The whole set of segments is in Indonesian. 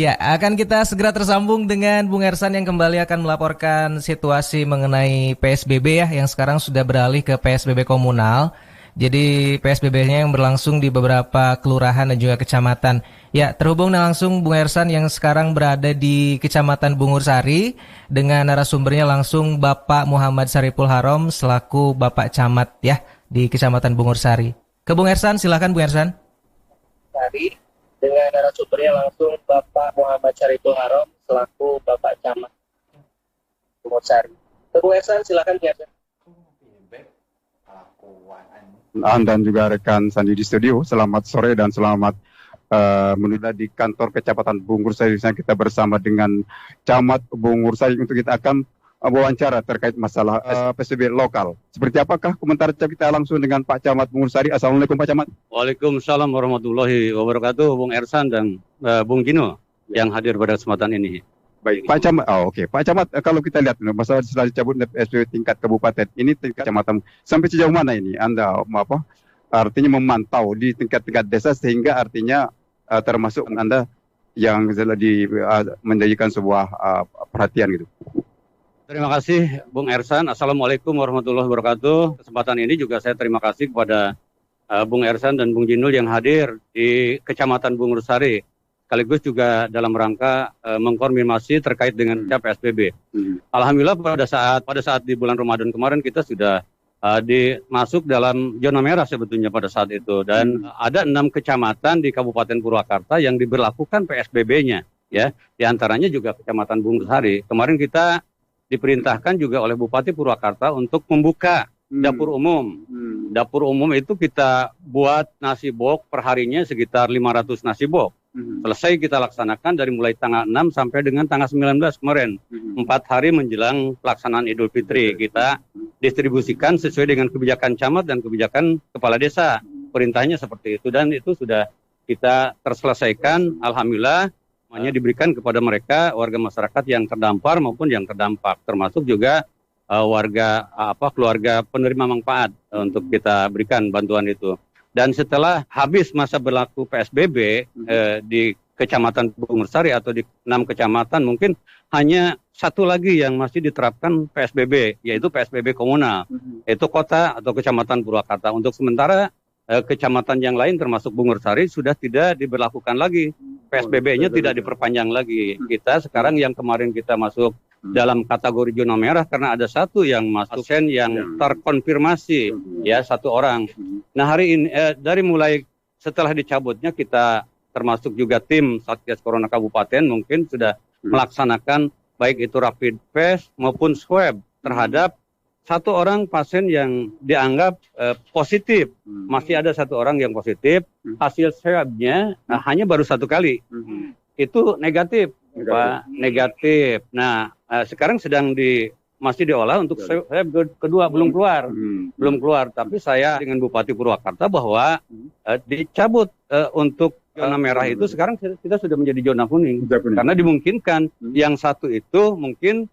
Ya, akan kita segera tersambung dengan Bung Ersan yang kembali akan melaporkan situasi mengenai PSBB ya, yang sekarang sudah beralih ke PSBB komunal. Jadi PSBB-nya yang berlangsung di beberapa kelurahan dan juga kecamatan. Ya, terhubung langsung Bung Ersan yang sekarang berada di Kecamatan Bungur Sari dengan narasumbernya langsung Bapak Muhammad Saripul Harom selaku Bapak Camat ya di Kecamatan Bungur Sari. Ke Bung Ersan, silakan Bung Ersan. Sari dengan narasumbernya langsung Bapak Muhammad Saripul Harom selaku Bapak Camat Bungur Sari. Bung Ersan, silakan Bung Ersan. Dan juga rekan Sandi di studio, selamat sore dan selamat menuju di kantor Kecamatan Bungur Sari. Kita bersama dengan Camat Bungur Sari untuk kita akan wawancara terkait masalah PSBB lokal. Seperti apakah komentar kita langsung dengan Pak Camat Bungur Sari? Assalamualaikum Pak Camat. Waalaikumsalam warahmatullahi wabarakatuh, Bung Ersan dan Bung Gino yang hadir pada kesempatan ini. Baik, Pak Camat. Oke. Pak Camat, kalau kita lihat masalah setelah dicabut PSBB tingkat kabupaten ini tingkat kecamatan sampai sejauh mana ini Anda artinya memantau di tingkat desa sehingga artinya termasuk Anda yang menjadikan sebuah perhatian gitu. Terima kasih Bung Ersan. Assalamualaikum warahmatullahi wabarakatuh. Kesempatan ini juga saya terima kasih kepada Bung Ersan dan Bung Jinul yang hadir di Kecamatan Bungur Sari. Sekaligus juga dalam rangka mengkonfirmasi terkait dengan PSBB. Alhamdulillah pada saat di bulan Ramadan kemarin kita sudah masuk dalam zona merah sebetulnya pada saat itu, dan ada 6 kecamatan di Kabupaten Purwakarta yang diberlakukan PSBB-nya ya. Di antaranya juga Kecamatan Bungur Sari. Kemarin kita diperintahkan juga oleh Bupati Purwakarta untuk membuka dapur umum. Dapur umum itu kita buat nasi bok perharinya sekitar 500 nasi bok. Selesai kita laksanakan dari mulai tanggal 6 sampai dengan tanggal 19 kemarin. 4 hari menjelang pelaksanaan Idul Fitri. Kita distribusikan sesuai dengan kebijakan camat dan kebijakan kepala desa. Perintahnya seperti itu dan itu sudah kita terselesaikan. Alhamdulillah semuanya diberikan kepada mereka, warga masyarakat yang terdampar maupun yang terdampak. Termasuk juga keluarga penerima manfaat untuk kita berikan bantuan itu. Dan setelah habis masa berlaku PSBB di Kecamatan Bungur Sari atau di 6 kecamatan, mungkin hanya satu lagi yang masih diterapkan PSBB, yaitu PSBB komunal, yaitu kota atau Kecamatan Purwakarta. Untuk sementara kecamatan yang lain termasuk Bungur Sari sudah tidak diberlakukan lagi. PSBB-nya tidak diperpanjang lagi. Kita sekarang yang kemarin kita masuk dalam kategori zona merah karena ada satu yang masuk yang terkonfirmasi ya, 1 orang. Nah hari ini dari mulai setelah dicabutnya kita termasuk juga tim Satgas Corona Kabupaten mungkin sudah melaksanakan baik itu rapid test maupun swab terhadap 1 orang pasien yang dianggap positif. Masih ada 1 orang yang positif. Hasil swabnya hanya baru 1 kali. Itu negatif. Pak, negatif. Nah, sekarang masih diolah untuk swab kedua belum keluar. Tapi saya dengan Bupati Purwakarta bahwa dicabut untuk zona merah itu sekarang kita sudah menjadi zona kuning. Karena dimungkinkan yang 1 itu mungkin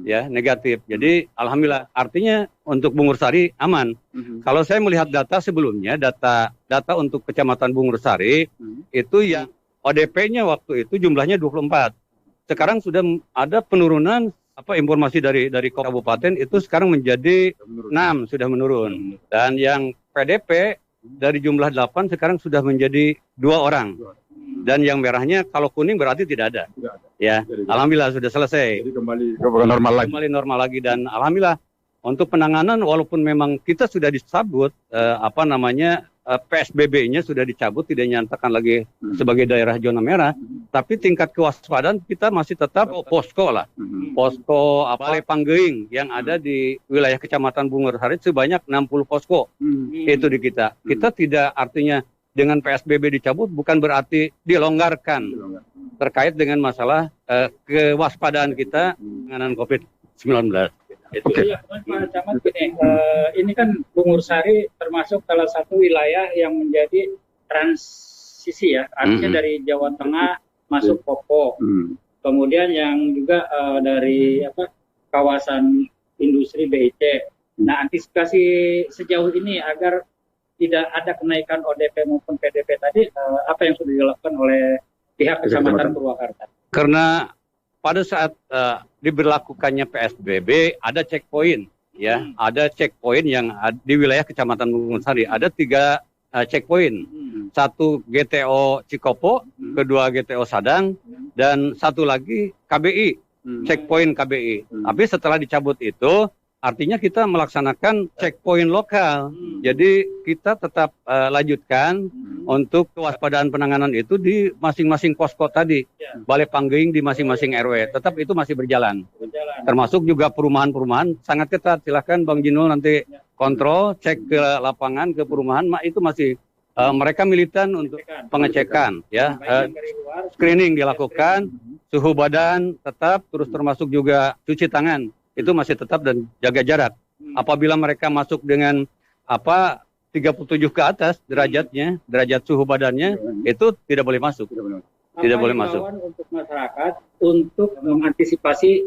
ya negatif. Jadi alhamdulillah artinya untuk Bungur Sari aman. Kalau saya melihat data sebelumnya, data untuk Kecamatan Bungur Sari itu yang ODP-nya waktu itu jumlahnya 24. Sekarang sudah ada penurunan informasi dari kabupaten itu sekarang menjadi 6 sudah menurun. Dan yang PDP dari jumlah 8 sekarang sudah menjadi 2 orang. Dan yang merahnya kalau kuning berarti tidak ada. Ya, alhamdulillah sudah selesai. Jadi kembali normal lagi. Kembali normal lagi dan alhamdulillah untuk penanganan walaupun memang kita sudah dicabut PSBB-nya sudah dicabut, tidak dinyatakan lagi sebagai daerah zona merah, tapi tingkat kewaspadaan kita masih tetap posko lah. Posko Panggeuing yang ada di wilayah Kecamatan Bungur Sari sebanyak 60 posko. Itu di kita. Kita tidak artinya dengan PSBB dicabut bukan berarti dilonggarkan terkait dengan masalah kewaspadaan kita mengenai COVID-19. Oke. Pak Camat, ini kan Bungur Sari termasuk salah satu wilayah yang menjadi transisi ya, artinya dari Jawa Tengah masuk Popo, kemudian yang juga dari kawasan industri BIC. Nah, antisipasi sejauh ini agar tidak ada kenaikan ODP maupun PDP tadi, apa yang sudah dilakukan oleh pihak Kecamatan Purwakarta? Karena pada saat diberlakukannya PSBB ada checkpoint, ya, ada checkpoint yang di wilayah Kecamatan Bungursari ada 3 checkpoint, satu GTO Cikopo, kedua GTO Sadang, dan satu lagi KBI, checkpoint KBI. Tapi setelah dicabut itu, artinya kita melaksanakan checkpoint lokal. Jadi kita tetap lanjutkan untuk kewaspadaan penanganan itu di masing-masing posko tadi, balai pangging di masing-masing RW. Tetap itu masih berjalan. Termasuk juga perumahan-perumahan sangat ketat. Silahkan Bang Jinul nanti kontrol, cek ke lapangan, ke perumahan, itu masih mereka militan untuk pengecekan, ya, screening dilakukan, suhu badan tetap, terus termasuk juga cuci tangan itu masih tetap dan jaga jarak. Apabila mereka masuk dengan 37 ke atas derajatnya, derajat suhu badannya, itu tidak boleh masuk. Tidak boleh masuk. Untuk masyarakat untuk mengantisipasi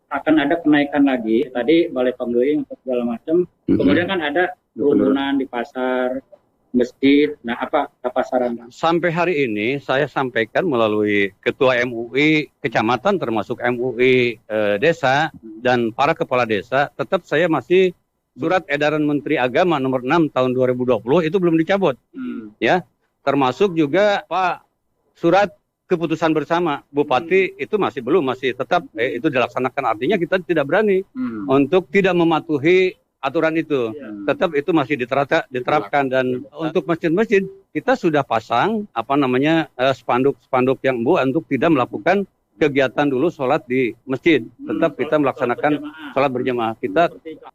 akan ada kenaikan lagi. Tadi balai pangging atau segala macam. Kemudian kan ada kerumunan di pasar, masjid. Nah, apa saran? Sampai hari ini saya sampaikan melalui Ketua MUI Kecamatan termasuk MUI Desa dan para kepala desa, tetap saya masih surat edaran Menteri Agama nomor 6 tahun 2020 itu belum dicabut. Ya, termasuk juga Pak surat keputusan bersama Bupati itu masih belum, masih tetap itu dilaksanakan. Artinya kita tidak berani untuk tidak mematuhi aturan itu. Tetap itu masih diterapkan. Dan untuk masjid-masjid kita sudah pasang spanduk-spanduk yang untuk tidak melakukan kegiatan dulu sholat di masjid. Tetap kita melaksanakan sholat berjamaah. Kita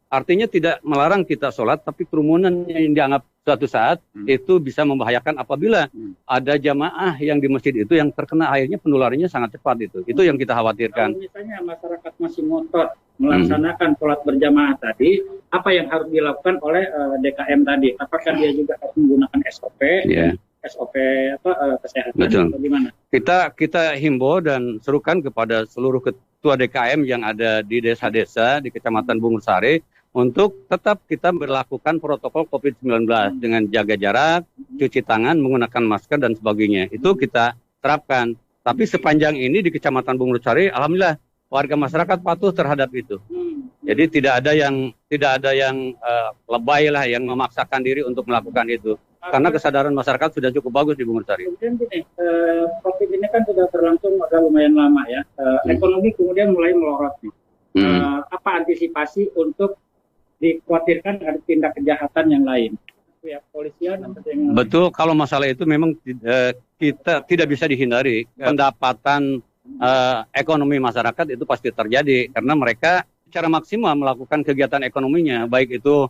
artinya tidak melarang kita sholat, tapi kerumunan yang dianggap suatu saat itu bisa membahayakan apabila ada jamaah yang di masjid itu yang terkena, akhirnya penularannya sangat cepat itu. Itu yang kita khawatirkan. Kalau misalnya masyarakat masih ngotot melaksanakan sholat berjamaah tadi, apa yang harus dilakukan oleh DKM tadi? Apakah dia juga harus menggunakan SOP? SOP kesehatan? Betul. Atau gimana? Kita himbau dan serukan kepada seluruh ketua DKM yang ada di desa-desa di Kecamatan Bungursari untuk tetap kita berlakukan protokol COVID-19 dengan jaga jarak, cuci tangan, menggunakan masker dan sebagainya. Itu kita terapkan. Tapi sepanjang ini di Kecamatan Bungursari, alhamdulillah warga masyarakat patuh terhadap itu. Jadi tidak ada yang lebay lah, yang memaksakan diri untuk melakukan itu. Karena kesadaran masyarakat sudah cukup bagus di Bungursari. Kemudian gini, COVID ini kan sudah berlangsung agak lumayan lama ya. Ekonomi kemudian mulai melorot nih. Apa antisipasi untuk dikhawatirkan ada tindak kejahatan yang lain? Ya, polisian atau yang lain? Betul, kalau masalah itu memang kita tidak bisa dihindari. Pendapatan ekonomi masyarakat itu pasti terjadi karena mereka secara maksimal melakukan kegiatan ekonominya, baik itu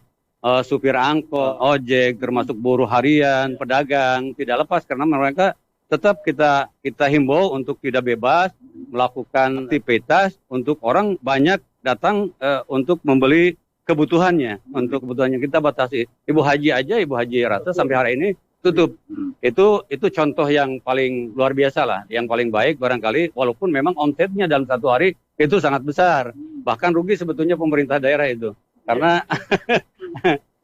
supir angkot, ojek, termasuk buruh harian, pedagang, tidak lepas karena mereka tetap kita himbau untuk tidak bebas melakukan aktivitas untuk orang banyak datang untuk membeli kebutuhannya. Untuk kebutuhannya kita batasi. Ibu Haji Rata sampai hari ini tutup. Itu contoh yang paling luar biasa lah, yang paling baik barangkali, walaupun memang omsetnya dalam satu hari itu sangat besar. Bahkan rugi sebetulnya pemerintah daerah itu. Karena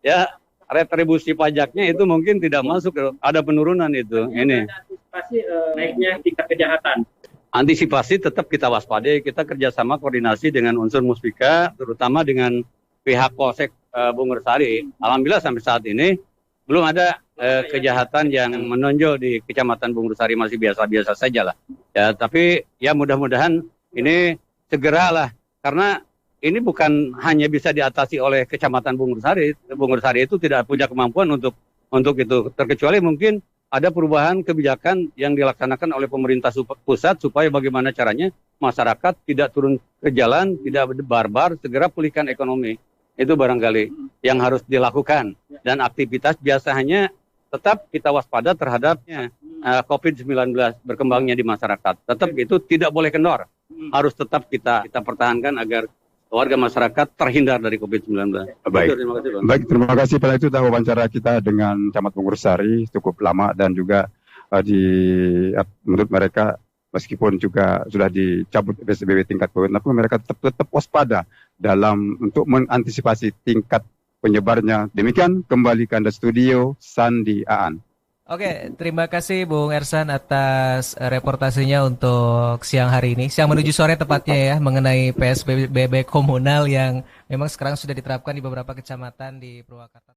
ya retribusi pajaknya itu mungkin tidak masuk, ada penurunan itu. Ini antisipasi naiknya tingkat kejahatan. Antisipasi tetap kita waspadai, kita kerjasama koordinasi dengan unsur Muspika, terutama dengan pihak Polsek Bungursari. Alhamdulillah sampai saat ini belum ada kejahatan yang menonjol di Kecamatan Bungursari, masih biasa-biasa saja lah. Ya, tapi ya mudah-mudahan ini segeralah, karena ini bukan hanya bisa diatasi oleh Kecamatan Bungursari. Bungursari itu tidak punya kemampuan untuk itu, terkecuali mungkin ada perubahan kebijakan yang dilaksanakan oleh pemerintah pusat supaya bagaimana caranya masyarakat tidak turun ke jalan, tidak barbar, segera pulihkan ekonomi. Itu barangkali yang harus dilakukan. Dan aktivitas biasanya tetap kita waspada terhadapnya COVID-19 berkembangnya di masyarakat. Tetap itu tidak boleh kendor. Harus tetap kita pertahankan agar warga masyarakat terhindar dari COVID-19. Baik. Terima kasih, Bang. Baik, terima kasih. Pada itu wawancara kita dengan Camat Bungursari cukup lama dan juga menurut mereka meskipun juga sudah dicabut PSBB tingkat COVID, tapi mereka tetap waspada dalam untuk mengantisipasi tingkat penyebarnya. Demikian, kembali ke Anda studio, Sandi Aan. Oke, terima kasih Bung Ersan atas reportasenya untuk siang hari ini. Siang menuju sore tepatnya ya, mengenai PSBB komunal yang memang sekarang sudah diterapkan di beberapa kecamatan di Purwakarta.